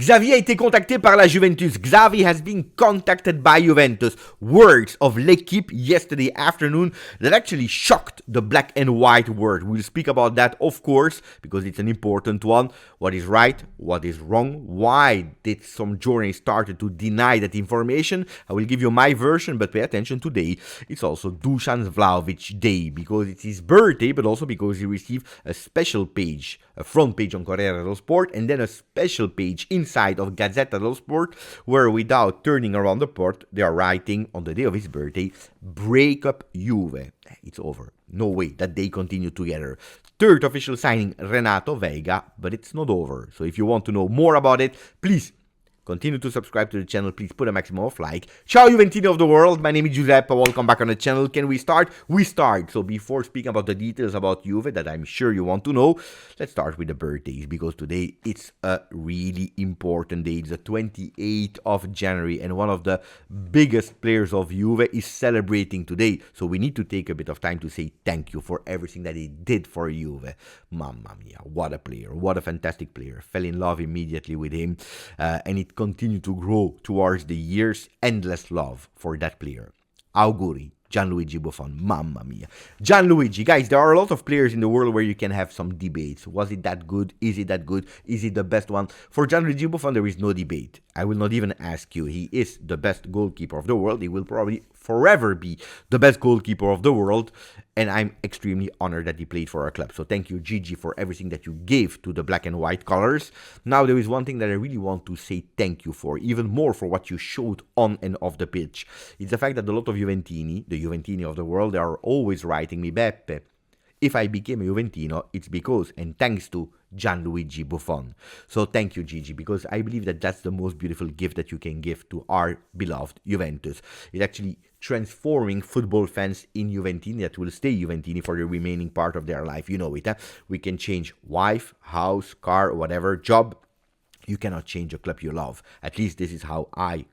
Xavi a été contacté par la Juventus. Xavi has been contacted by Juventus. Words of L'Equipe yesterday afternoon that actually shocked the black and white world. We'll speak about that, of course, because it's an important one. What is right? What is wrong? Why did some journalists start to deny that information? I will give you my version, but pay attention today. It's also Dusan Vlahovic Day, because it's his birthday, but also because he received a special page, a front page on Corriere dello Sport, and then a special page inside of Gazzetta dello Sport, where without turning around the port, they are writing on the day of his birthday, "Breakup Juve." It's over. No way that they continue together. Third official signing, Renato, VEGA, but it's not over. So if you want to know more about it, please continue to subscribe to the channel. Please put a maximum of like. Ciao Juventini of the world. My name is Giuseppe. Welcome back on the channel. Can we start? We start. So before speaking about the details about Juve that I'm sure you want to know, let's start with the birthdays, because today it's a really important day. It's the 28th of January and one of the biggest players of Juve is celebrating today. So we need to take a bit of time to say thank you for everything that he did for Juve. Mamma mia, what a player. What a fantastic player. Fell in love immediately with him, and it continued to grow towards the years. Endless love for that player. Auguri, Gianluigi Buffon. Mamma mia. Gianluigi, guys, there are a lot of players in the world where you can have some debates. Was it that good? Is it that good? Is it the best one? For Gianluigi Buffon, there is no debate. I will not even ask you. He is the best goalkeeper of the world. He will probably forever be the best goalkeeper of the world, and I'm extremely honored that he played for our club. So thank you, Gigi, for everything that you gave to the black and white colors. Now there is one thing that I really want to say thank you for, even more for what you showed on and off the pitch. It's the fact that a lot of Juventini, the Juventini of the world, they are always writing me, "Beppe, if I became a Juventino, it's because and thanks to Gianluigi Buffon." So thank you, Gigi, because I believe that that's the most beautiful gift that you can give to our beloved Juventus. It's actually transforming football fans in Juventini that will stay Juventini for the remaining part of their life. You know it, huh? We can change wife, house, car, whatever, job. You cannot change a club you love. At least this is how I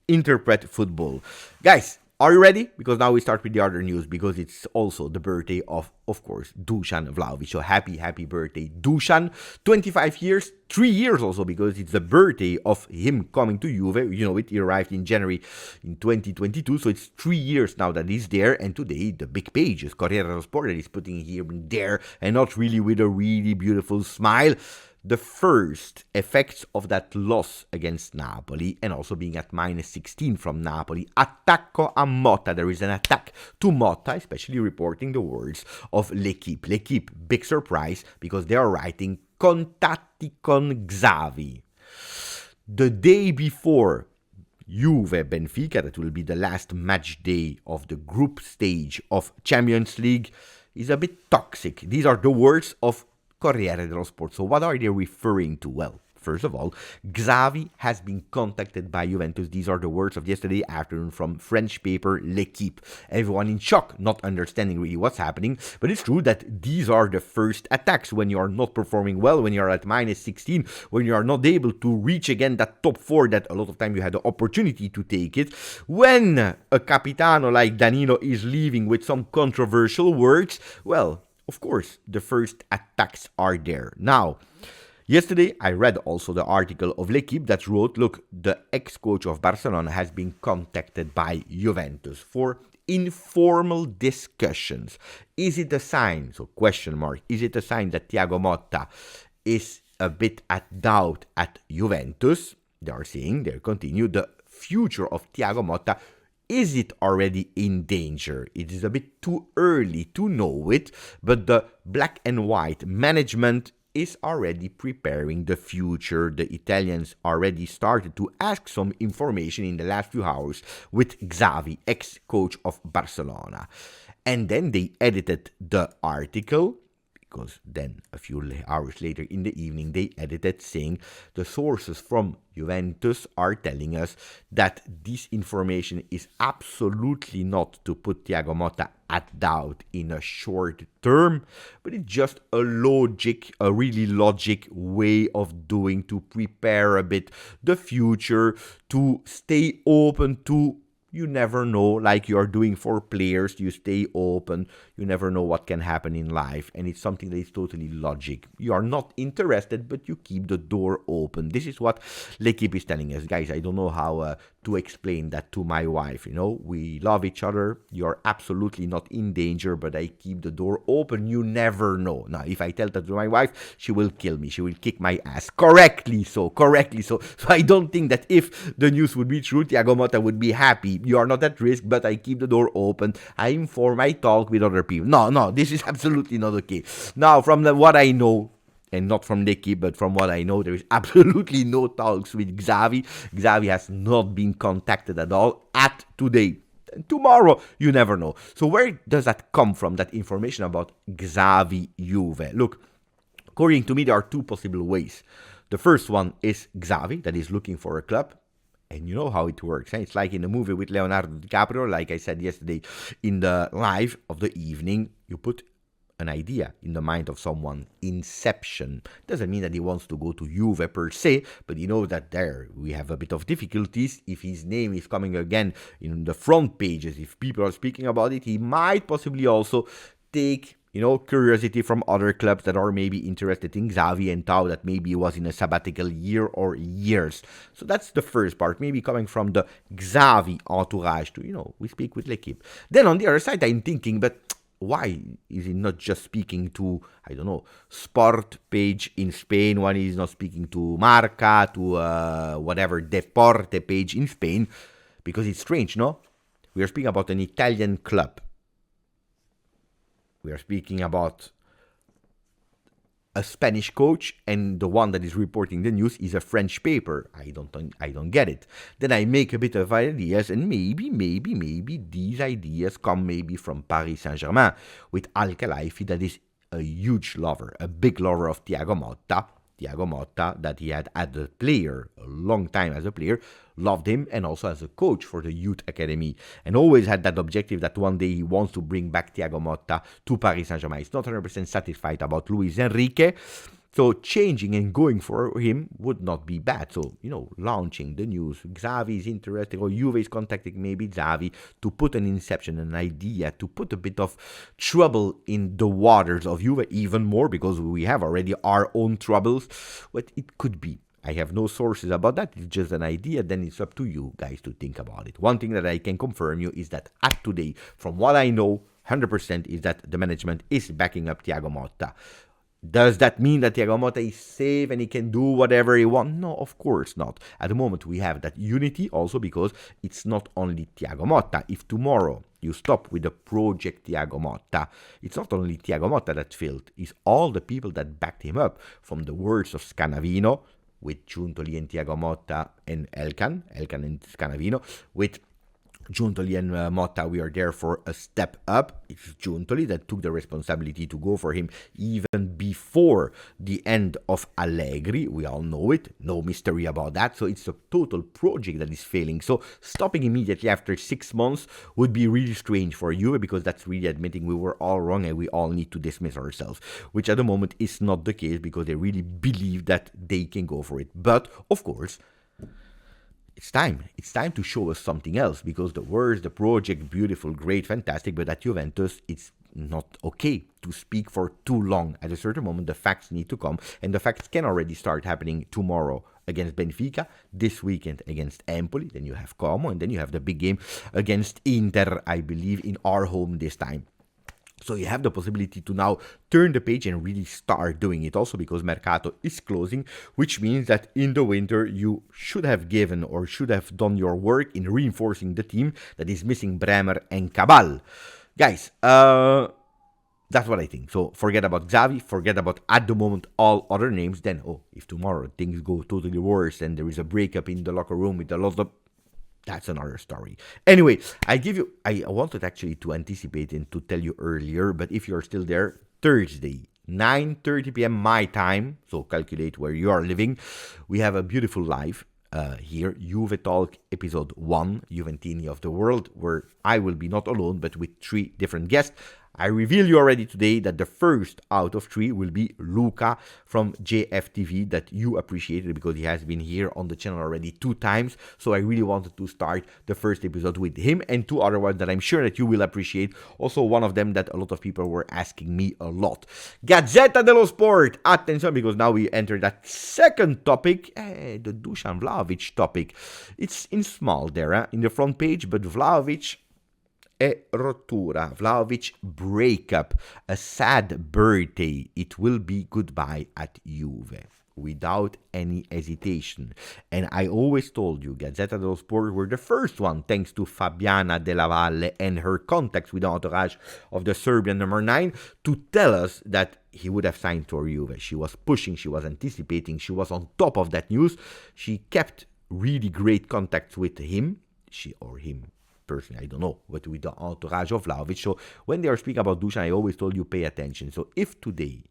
interpret football. Guys, are you ready? Because now we start with the other news, because it's also the birthday of course, Dusan Vlahovic. So happy birthday, Dusan. 25 years, 3 years also, because it's the birthday of him coming to Juve. You know it, he arrived in January in 2022, so it's 3 years now that he's there, and today the big page is Corriere dello Sport that he's putting here and there, and not really with a really beautiful smile. The first effects of that loss against Napoli, and also being at -16 from Napoli. Attacco a Motta. There is an attack to Motta, especially reporting the words of L'Equipe. L'Equipe, big surprise, because they are writing "Contatti con Xavi." The day before Juve Benfica, that will be the last match day of the group stage of Champions League, is a bit toxic. These are the words of Corriere dello Sport. So what are they referring to? Well, first of all, Xavi has been contacted by Juventus. These are the words of yesterday afternoon from French paper L'Equipe. Everyone in shock, not understanding really what's happening. But it's true that these are the first attacks when you are not performing well, when you are at -16, when you are not able to reach again that top 4 that a lot of time you had the opportunity to take it. When a capitano like Danilo is leaving with some controversial words, well, of course, the first attacks are there. Now, yesterday, I read also the article of L'Equipe that wrote, look, the ex-coach of Barcelona has been contacted by Juventus for informal discussions. Is it a sign, so question mark, is it a sign that Thiago Motta is a bit at doubt at Juventus? They are saying, they continue, the future of Thiago Motta, is it already in danger? It is a bit too early to know it, but the black and white management is already preparing the future. The Italians already started to ask some information in the last few hours with Xavi, ex-coach of Barcelona. And then they edited the article, because then a few hours later in the evening they edited saying the sources from Juventus are telling us that this information is absolutely not to put Thiago Motta at doubt in a short term, but it's just a really logic way of doing to prepare a bit the future, to stay open to, you never know, like you are doing for players, you stay open, you never know what can happen in life, and it's something that is totally logic. You are not interested, but you keep the door open. This is what L'Equipe is telling us. Guys, I don't know how to explain that to my wife. We love each other. You're absolutely not in danger, but I keep the door open. You never know. Now, if I tell that to my wife, she will kill me. She will kick my ass. Correctly so. So I don't think that if the news would be true, Thiago Motta would be happy. You are not at risk, but I keep the door open. I inform, I talk with other people. No, this is absolutely not okay. Now, from what I know, and not from L'Equipe, but from what I know, there is absolutely no talks with Xavi. Xavi has not been contacted at all at today. Tomorrow, you never know. So where does that come from, that information about Xavi Juve? Look, according to me, there are two possible ways. The first one is Xavi, that is looking for a club. And you know how it works. It's like in the movie with Leonardo DiCaprio, like I said yesterday, in the live of the evening, you put an idea in the mind of someone. Inception. Doesn't mean that he wants to go to Juve per se, but you know that there we have a bit of difficulties. If his name is coming again in the front pages, if people are speaking about it, he might possibly also take curiosity from other clubs that are maybe interested in Xavi and Tau, that maybe was in a sabbatical year or years. So that's the first part, maybe coming from the Xavi entourage to, we speak with L'Equipe. Then on the other side, I'm thinking, but why is he not just speaking to, I don't know, Sport page in Spain, when he's not speaking to Marca, to whatever, Deporte page in Spain? Because it's strange, no? We are speaking about an Italian club. We are speaking about a Spanish coach, and the one that is reporting the news is a French paper. I don't get it. Then I make a bit of ideas, and maybe these ideas come maybe from Paris Saint-Germain with Al-Khelaifi, that is a huge lover, a big lover of Thiago Motta. Thiago Motta, that he had as a player, a long time as a player, loved him, and also as a coach for the youth academy, and always had that objective that one day he wants to bring back Thiago Motta to Paris Saint-Germain. He's not 100% satisfied about Luis Enrique, so changing and going for him would not be bad. So, launching the news, Xavi is interested, or Juve is contacting maybe Xavi to put an inception, an idea, to put a bit of trouble in the waters of Juve, even more, because we have already our own troubles. What it could be, I have no sources about that. It's just an idea. Then it's up to you guys to think about it. One thing that I can confirm you is that at today, from what I know, 100% is that the management is backing up Thiago Motta. Does that mean that Thiago Motta is safe and he can do whatever he wants? No, of course not. At the moment, we have that unity also because it's not only Thiago Motta. If tomorrow you stop with the project Thiago Motta, it's not only Thiago Motta that failed. It's all the people that backed him up, from the words of Scanavino, with Giuntoli and Thiago Motta and Elkan and Scanavino, with Giuntoli and Motta, we are there for a step up. It's Giuntoli that took the responsibility to go for him even before the end of Allegri. We all know it. No mystery about that. So it's a total project that is failing. So stopping immediately after 6 months would be really strange for you, because that's really admitting we were all wrong and we all need to dismiss ourselves, which at the moment is not the case, because they really believe that they can go for it. But, of course, it's time to show us something else, because the words, the project, beautiful, great, fantastic, but at Juventus, it's not okay to speak for too long. At a certain moment, the facts need to come, and the facts can already start happening tomorrow against Benfica, this weekend against Empoli, then you have Como, and then you have the big game against Inter, I believe, in our home this time. So you have the possibility to now turn the page and really start doing it, also because Mercato is closing, which means that in the winter you should have given or should have done your work in reinforcing the team that is missing Bremer and Cabal. Guys, that's what I think. So forget about Xavi, forget about at the moment all other names. Then, if tomorrow things go totally worse and there is a breakup in the locker room with a lot of... that's another story. Anyway, I wanted actually to anticipate and to tell you earlier, but if you're still there, Thursday, 9:30 p.m. my time, so calculate where you are living, we have a beautiful live here, Juve Talk episode 1, Juventini of the World, where I will be not alone, but with 3 different guests. I reveal you already today that the first out of 3 will be Luca from JFTV, that you appreciated because he has been here on the channel already 2 times. So I really wanted to start the first episode with him, and 2 other ones that I'm sure that you will appreciate. Also one of them that a lot of people were asking me a lot. Gazzetta dello Sport. Attention, because now we enter that second topic, the Dusan Vlahovic topic. It's in small there in the front page, but Vlahovic rottura. Vlahovic breakup. A sad birthday. It will be goodbye at Juve. Without any hesitation. And I always told you, Gazzetta dello Sport were the first one, thanks to Fabiana Della Valle and her contacts with the entourage of the Serbian number 9, to tell us that he would have signed for Juve. She was pushing, she was anticipating, she was on top of that news. She kept really great contacts with him. She or him. Personally, I don't know, but with the entourage of Vlahovic. So when they are speaking about Dusan, I always told you pay attention. So if today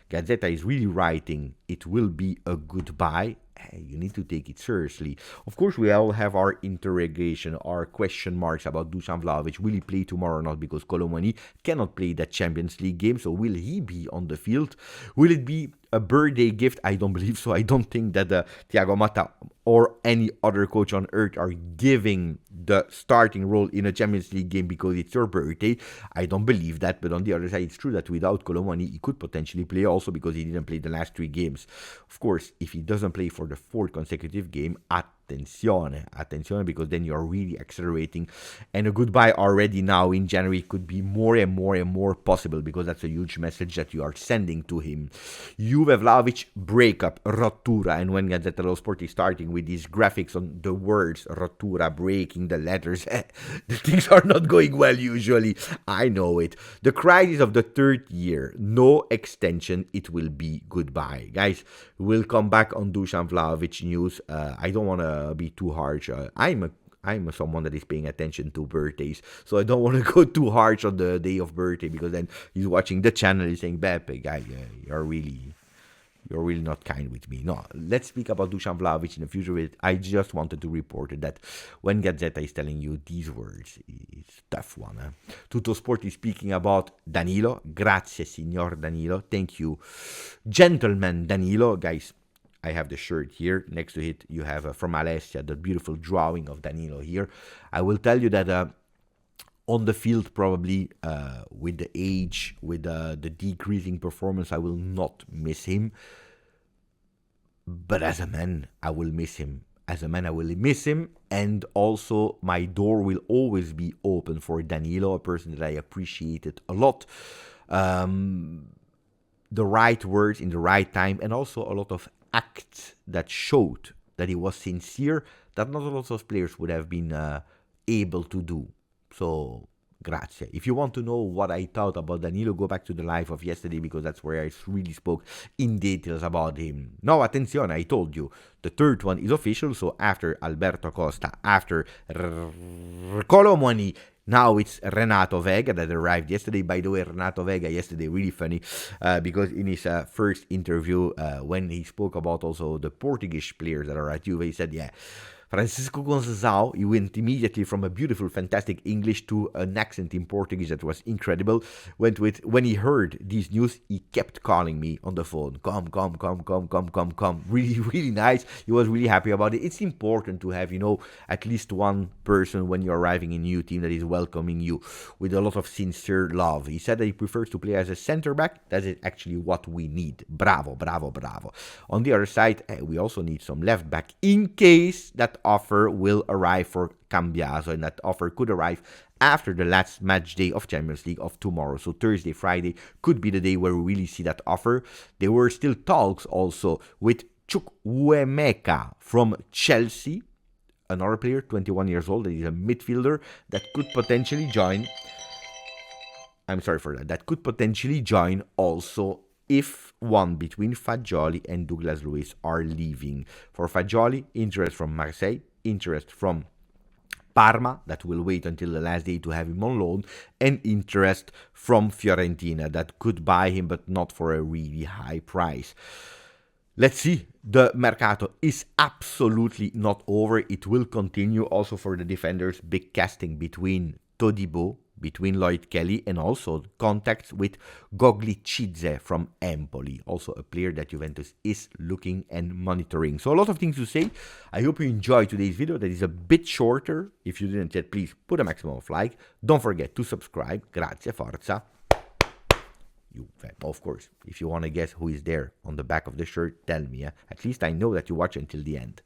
Gazzetta is really writing it will be a goodbye, you need to take it seriously. Of course, we all have our interrogation, our question marks about Dusan Vlahovic. Will he play tomorrow or not? Because Colomani cannot play that Champions League game. So will he be on the field? Will it be a birthday gift? I don't believe so. I don't think that Thiago Motta or any other coach on earth are giving the starting role in a Champions League game because it's your birthday. I don't believe that. But on the other side, it's true that without Colomani, he could potentially play also because he didn't play the last 3 games. Of course, if he doesn't play for the 4th consecutive game, attenzione, because then you're really accelerating, and a goodbye already now in January could be more and more possible, because that's a huge message that you are sending to him. Juve Vlahovic breakup, rottura, and when Gazzetta dello Sport is starting with these graphics on the words rottura, breaking the letters, the things are not going well usually. I know it. The crisis of the 3rd year, no extension, it will be goodbye. Guys, we'll come back on Dusan Vlahovic news. I don't want to be too harsh. I'm someone that is paying attention to birthdays, so I don't want to go too harsh on the day of birthday, because then he's watching the channel, he's saying, Beppe, guy, you're really not kind with me. No, let's speak about Dusan Vlahovic in the future. I just wanted to report that when Gazzetta is telling you these words, it's a tough one. Tutto Sport is speaking about Danilo. Grazie, signor Danilo. Thank you, gentleman Danilo. Guys, I have the shirt here. Next to it, you have from Alessia, the beautiful drawing of Danilo here. I will tell you that on the field, probably with the age, with the decreasing performance, I will not miss him. But as a man, I will miss him. And also my door will always be open for Danilo, a person that I appreciated a lot. The right words in the right time, and also a lot of acts that showed that he was sincere, that not a lot of players would have been able to do. So, grazie. If you want to know what I thought about Danilo, go back to the live of yesterday, because that's where I really spoke in details about him. Now, attenzione, I told you, the 3rd one is official. So after Alberto Costa, after Colomani, now it's Renato Vega that arrived yesterday. By the way, Renato Vega yesterday, really funny, because in his first interview, when he spoke about also the Portuguese players that are at Juve, he said, yeah, Francisco Conceição, he went immediately from a beautiful, fantastic English to an accent in Portuguese that was incredible. When he heard these news, he kept calling me on the phone. Come. Really, really nice. He was really happy about it. It's important to have, at least one person when you're arriving in a new team that is welcoming you with a lot of sincere love. He said that he prefers to play as a center back. That is actually what we need. Bravo. On the other side, we also need some left back in case that offer will arrive for Cambiaso, and that offer could arrive after the last match day of Champions League of tomorrow. So Thursday, Friday could be the day where we really see that offer. There were still talks also with Chukwuemeka from Chelsea, another player, 21 years old, that is a midfielder that could potentially join. I'm sorry for that. That could potentially join also if one between Fagioli and Douglas Luiz are leaving. For Fagioli, interest from Marseille, interest from Parma, that will wait until the last day to have him on loan, and interest from Fiorentina, that could buy him, but not for a really high price. Let's see. The Mercato is absolutely not over. It will continue also for the defenders. Big casting between Todibo, between Lloyd Kelly and also contacts with Goglicizze from Empoli, also a player that Juventus is looking and monitoring. So a lot of things to say. I hope you enjoyed today's video that is a bit shorter. If you didn't yet, please put a maximum of like. Don't forget to subscribe. Grazie, forza. Of course, if you want to guess who is there on the back of the shirt, tell me. At least I know that you watch until the end.